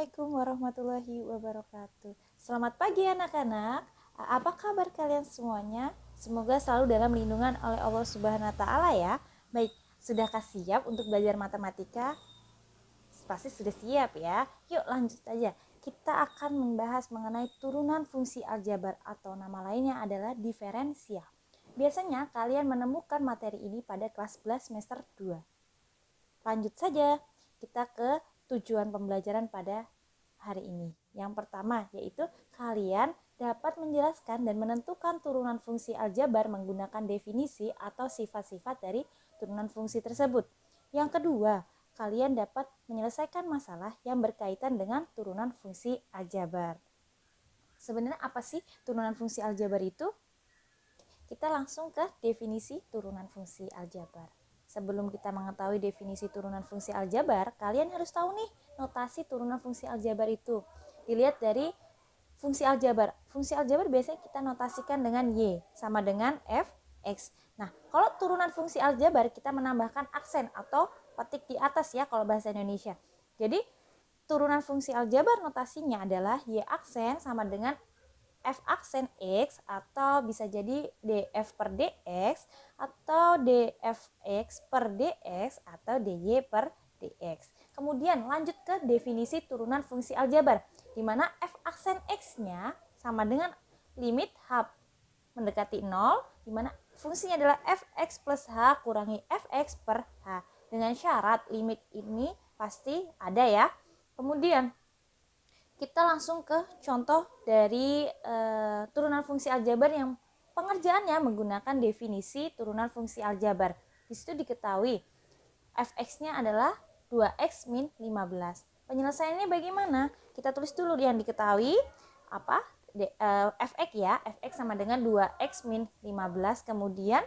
Assalamualaikum warahmatullahi wabarakatuh. Selamat pagi anak-anak. Apa kabar kalian semuanya? Semoga selalu dalam lindungan oleh Allah Subhanahu wa taala ya. Baik, sudahkah siap untuk belajar matematika? Pasti sudah siap ya. Yuk lanjut aja. Kita akan membahas mengenai turunan fungsi aljabar atau nama lainnya adalah diferensial. Biasanya kalian menemukan materi ini pada kelas 11 semester 2. Lanjut saja, kita ke tujuan pembelajaran pada hari ini. Yang pertama yaitu kalian dapat menjelaskan dan menentukan turunan fungsi aljabar menggunakan definisi atau sifat-sifat dari turunan fungsi tersebut. Yang kedua, kalian dapat menyelesaikan masalah yang berkaitan dengan turunan fungsi aljabar. Sebenarnya apa sih turunan fungsi aljabar itu? Kita langsung ke definisi turunan fungsi aljabar. Sebelum kita mengetahui definisi turunan fungsi aljabar, kalian harus tahu nih notasi turunan fungsi aljabar itu. Dilihat dari fungsi aljabar. Fungsi aljabar biasanya kita notasikan dengan Y sama dengan Fx. Nah, kalau turunan fungsi aljabar kita menambahkan aksen atau petik di atas ya kalau bahasa Indonesia. Jadi, turunan fungsi aljabar notasinya adalah Y aksen sama dengan F aksen X atau bisa jadi df per dx atau dfx per dx atau dy per dx. Kemudian lanjut ke definisi turunan fungsi aljabar di mana F aksen X-nya sama dengan limit H mendekati 0 di mana fungsinya adalah Fx plus H kurangi Fx per H. Dengan syarat limit ini pasti ada ya. Kemudian kita langsung ke contoh dari turunan fungsi aljabar yang pengerjaannya menggunakan definisi turunan fungsi aljabar. Di situ diketahui fx-nya adalah 2x min 15. Penyelesaiannya bagaimana? Kita tulis dulu yang diketahui apa? Fx ya, fx sama dengan 2x min 15. Kemudian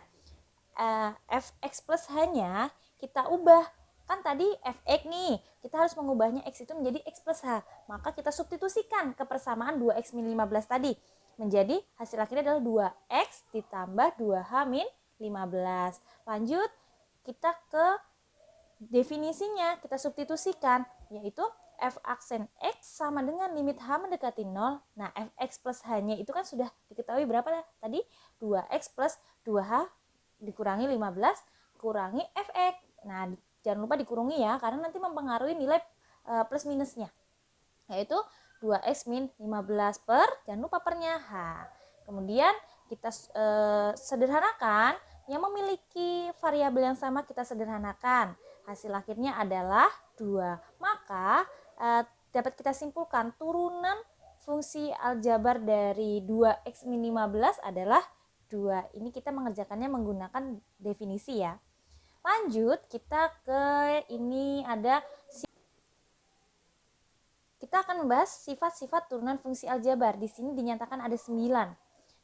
fx plus h-nya kita ubah. Kan tadi fx nih, kita harus mengubahnya x itu menjadi x plus h. Maka kita substitusikan ke persamaan 2x min 15 tadi. Menjadi hasil akhirnya adalah 2x ditambah 2h min 15. Lanjut, kita ke definisinya, kita substitusikan, yaitu f aksen x sama dengan limit h mendekati 0. Nah, fx plus h-nya itu kan sudah diketahui berapa tadi? 2x plus 2h dikurangi 15 kurangi fx. Nah, jangan lupa dikurungi ya, karena nanti mempengaruhi nilai plus minusnya. Yaitu 2x min 15 per, jangan lupa pernya H. Kemudian kita sederhanakan, yang memiliki variabel yang sama kita sederhanakan. Hasil akhirnya adalah 2. Maka dapat kita simpulkan turunan fungsi aljabar dari 2x min 15 adalah 2. Ini kita mengerjakannya menggunakan definisi ya. Lanjut, kita ke ini ada kita akan membahas sifat-sifat turunan fungsi aljabar. Di sini dinyatakan ada 9.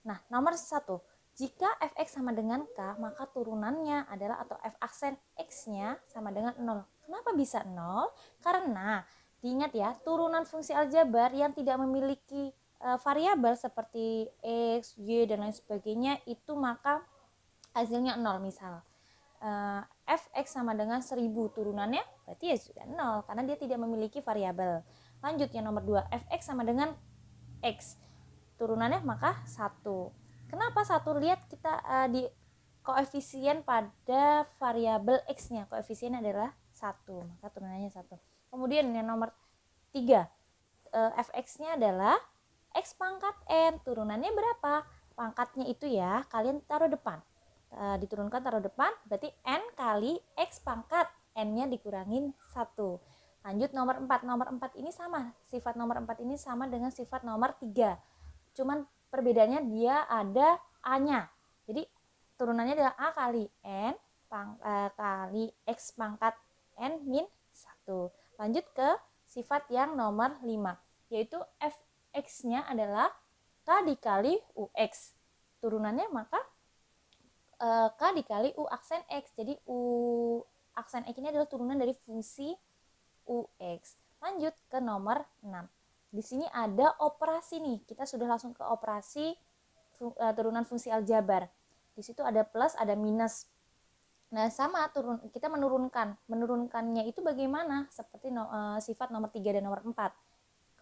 Nah, nomor 1. Jika fx sama dengan k, maka turunannya adalah atau f aksen x-nya sama dengan 0. Kenapa bisa 0? Karena diingat ya, turunan fungsi aljabar yang tidak memiliki variabel seperti x, y, dan lain sebagainya itu maka hasilnya 0 misal. Fx sama dengan 1000 turunannya berarti ya sudah 0 karena dia tidak memiliki variabel. Lanjut yang nomor 2, fx sama dengan x. Turunannya maka 1. Kenapa 1? Lihat kita di koefisien pada variabel x-nya. Koefisiennya adalah 1, maka turunannya 1. Kemudian yang nomor 3, fx-nya adalah x pangkat n. Turunannya berapa? Pangkatnya itu ya, kalian taruh depan. Diturunkan taruh depan, berarti n kali x pangkat, n-nya dikurangin 1. Lanjut nomor 4. Nomor 4 ini sama, sifat nomor 4 ini sama dengan sifat nomor 3. Cuman perbedaannya dia ada a-nya. Jadi turunannya adalah a kali n kali x pangkat n min 1. Lanjut ke sifat yang nomor 5, yaitu fx-nya adalah k dikali ux. Turunannya maka k dikali u aksen x. Jadi u aksen x ini adalah turunan dari fungsi ux. Lanjut ke nomor 6. Di sini ada operasi nih. Kita sudah langsung ke operasi turunan fungsi aljabar. Di situ ada plus, ada minus. Nah, sama kita menurunkannya itu bagaimana? Seperti sifat nomor 3 dan nomor 4.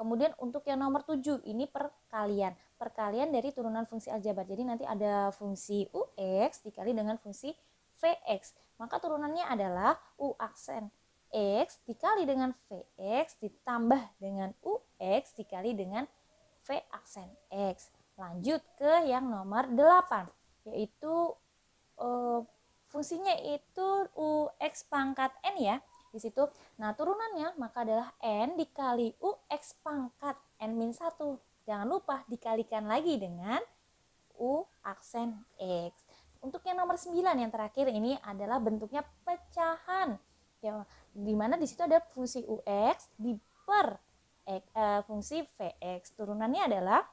Kemudian untuk yang nomor 7 ini perkalian. Perkalian dari turunan fungsi aljabar. Jadi nanti ada fungsi UX dikali dengan fungsi VX. Maka turunannya adalah U aksen X dikali dengan VX ditambah dengan UX dikali dengan V aksen X. Lanjut ke yang nomor 8, yaitu fungsinya itu UX pangkat N ya. Di situ. Nah, turunannya maka adalah N dikali UX pangkat N-1. Jangan lupa dikalikan lagi dengan U aksen X. Untuk yang nomor 9 yang terakhir ini adalah bentuknya pecahan. Ya, dimana di situ ada fungsi UX diper fungsi VX. Turunannya adalah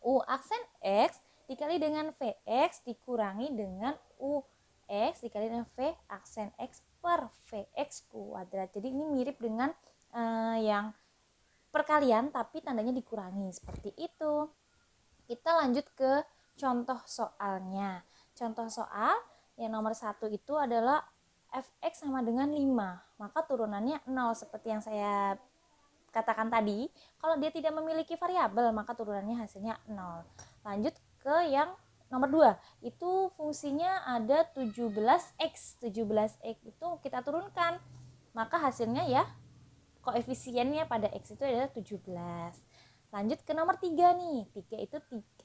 U aksen X dikali dengan VX dikurangi dengan UX dikali dengan V aksen X per VX kuadrat. Jadi ini mirip dengan yang perkalian tapi tandanya dikurangi seperti itu. Kita lanjut ke contoh soalnya. Contoh soal yang nomor 1 itu adalah fx sama dengan 5. Maka turunannya 0 seperti yang saya katakan tadi. Kalau dia tidak memiliki variabel maka turunannya hasilnya 0. Lanjut ke yang nomor 2. Itu fungsinya ada 17x. 17x itu kita turunkan. Maka hasilnya ya koefisiennya pada x itu adalah 17. Lanjut ke nomor 3 nih. 3 itu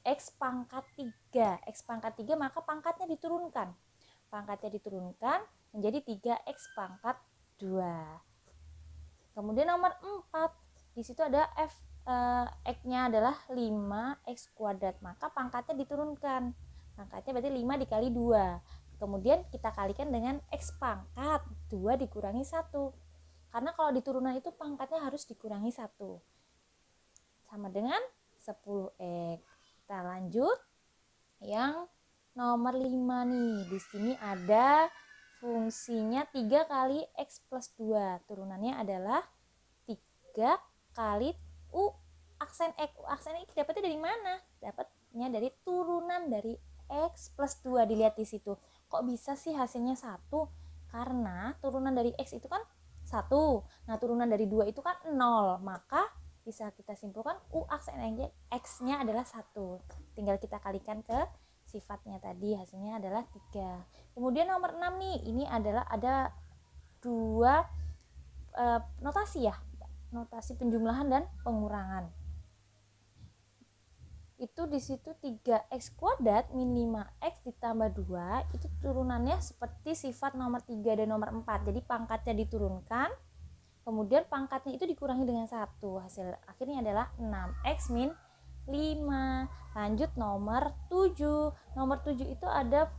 x pangkat 3. X pangkat 3 maka pangkatnya diturunkan. Pangkatnya diturunkan menjadi 3x pangkat 2. Kemudian nomor 4. Di situ ada x-nya adalah 5x kuadrat. Maka pangkatnya diturunkan. Pangkatnya berarti 5 dikali 2. Kemudian kita kalikan dengan x pangkat 2 dikurangi 1. Karena kalau di turunan itu pangkatnya harus dikurangi 1. Sama dengan 10x. Kita lanjut yang nomor 5 nih. Di sini ada fungsinya 3 kali x plus 2. Turunannya adalah 3 kali u aksen x. U aksen x dapatnya dari mana? Dapatnya dari turunan dari x plus 2. Dilihat di situ. Kok bisa sih hasilnya 1? Karena turunan dari x itu kan 1. Nah, turunan dari 2 itu kan 0. Maka bisa kita simpulkan u aksen x-nya adalah 1. Tinggal kita kalikan ke sifatnya tadi, hasilnya adalah 3. Kemudian nomor 6 nih, ini adalah ada 2 notasi ya. Notasi penjumlahan dan pengurangan. Itu di situ 3x kuadrat min 5x ditambah 2 itu turunannya seperti sifat nomor 3 dan nomor 4. Jadi pangkatnya diturunkan, kemudian pangkatnya itu dikurangi dengan 1. Hasil akhirnya adalah 6x min 5. Lanjut nomor 7. Nomor 7 itu ada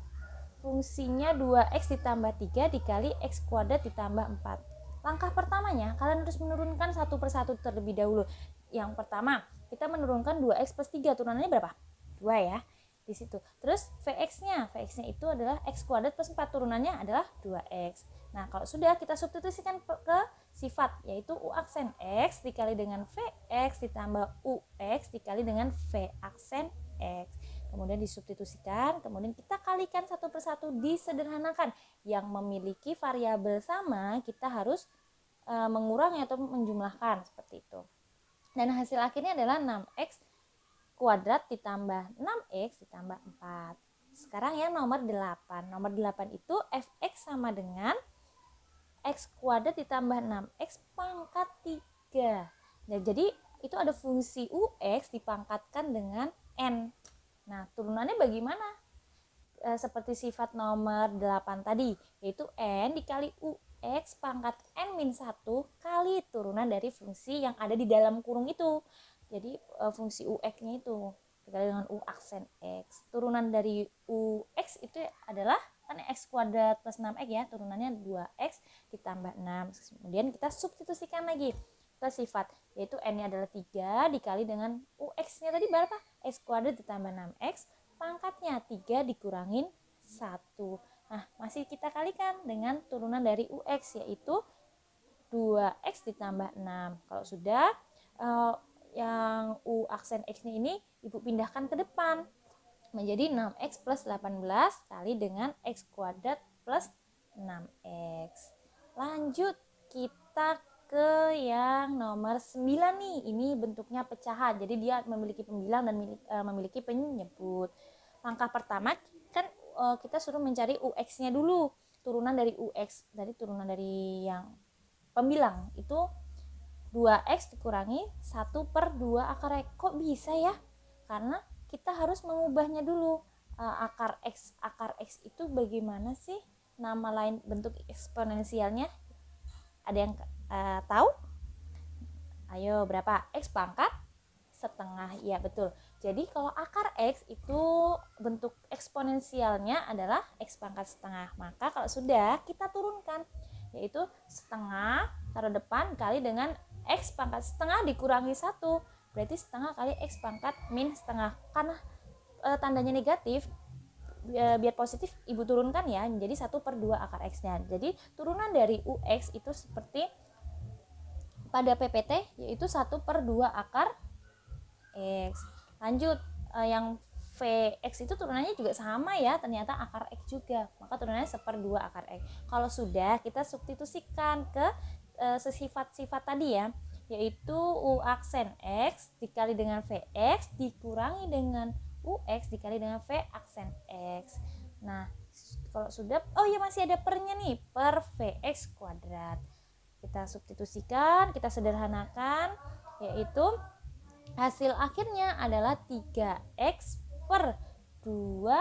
fungsinya 2x ditambah 3 dikali x kuadrat ditambah 4. Langkah pertamanya kalian harus menurunkan satu persatu terlebih dahulu. Yang pertama, kita menurunkan 2x plus 3. Turunannya berapa? 2 ya. Di situ. Terus Vx-nya itu adalah x kuadrat plus 4. Turunannya adalah 2x. Nah, kalau sudah kita substitusikan ke sifat, yaitu u aksen x dikali dengan Vx ditambah ux dikali dengan V aksen x. Kemudian disubstitusikan, kemudian kita kalikan satu persatu, disederhanakan. Yang memiliki variabel sama, kita harus mengurangi atau menjumlahkan seperti itu. Dan hasil akhirnya adalah 6x kuadrat ditambah 6x ditambah 4. Sekarang yang nomor 8. Nomor 8 itu fx sama dengan x kuadrat ditambah 6x pangkat 3. Nah, jadi itu ada fungsi ux dipangkatkan dengan n. Nah, turunannya bagaimana? Seperti sifat nomor 8 tadi, yaitu n dikali ux pangkat n-1 kali turunan dari fungsi yang ada di dalam kurung itu. Jadi fungsi ux-nya itu dikali dengan u aksen x. Turunan dari ux itu adalah kan x kuadrat plus 6x ya, turunannya 2x ditambah 6. Kemudian kita substitusikan lagi ke sifat, yaitu n-nya adalah 3 dikali dengan ux-nya tadi berapa? X kuadrat ditambah 6x, pangkatnya 3 dikurangin 1. Nah, masih kita kalikan dengan turunan dari ux, yaitu 2x ditambah 6. Kalau sudah, yang u aksen x-nya ini ibu pindahkan ke depan menjadi 6x plus 18 kali dengan x kuadrat plus 6x. Lanjut kita ke yang nomor 9 nih. Ini bentuknya pecahan. Jadi dia memiliki pembilang dan memiliki penyebut. Langkah pertama kan kita suruh mencari UX-nya dulu. Turunan dari UX, dari turunan dari yang pembilang itu 2x dikurangi 1/2 akar X. Kok bisa ya? Karena kita harus mengubahnya dulu. Akar X itu bagaimana sih? Nama lain bentuk eksponensialnya? Ada yang tahu? Ayo, berapa? X pangkat setengah. Ya, betul. Jadi kalau akar X itu bentuk eksponensialnya adalah X pangkat setengah. Maka kalau sudah, kita turunkan, yaitu setengah taruh depan kali dengan X pangkat setengah dikurangi 1. Berarti setengah kali X pangkat min setengah. Karena tandanya negatif, biar positif ibu turunkan ya, menjadi 1/2 akar X-nya. Jadi turunan dari UX itu seperti pada PPT, yaitu 1/2 akar X. Lanjut, yang Vx itu turunannya juga sama ya, ternyata akar X juga, maka turunannya 1/2 akar X. Kalau sudah, kita substitusikan ke sifat-sifat tadi ya, yaitu U aksen X dikali dengan Vx dikurangi dengan UX dikali dengan V aksen X. Nah, kalau sudah, oh ya masih ada pernya nih, per Vx kuadrat. Kita substitusikan, kita sederhanakan, yaitu hasil akhirnya adalah 3x per 2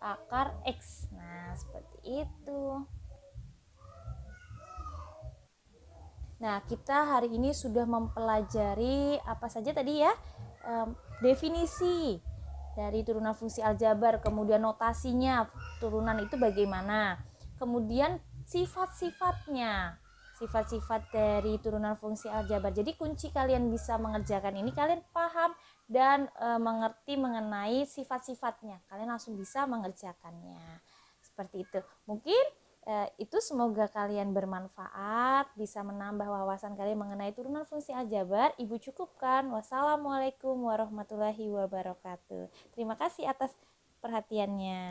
akar X. Nah, seperti itu. Nah, kita hari ini sudah mempelajari apa saja tadi ya? Definisi dari turunan fungsi aljabar, kemudian notasinya, turunan itu bagaimana. Kemudian sifat-sifatnya, sifat-sifat dari turunan fungsi aljabar. Jadi kunci kalian bisa mengerjakan ini, kalian paham dan mengerti mengenai sifat-sifatnya. Kalian langsung bisa mengerjakannya. Seperti itu. Mungkin itu semoga kalian bermanfaat, bisa menambah wawasan kalian mengenai turunan fungsi aljabar. Ibu cukupkan. Wassalamualaikum warahmatullahi wabarakatuh. Terima kasih atas perhatiannya.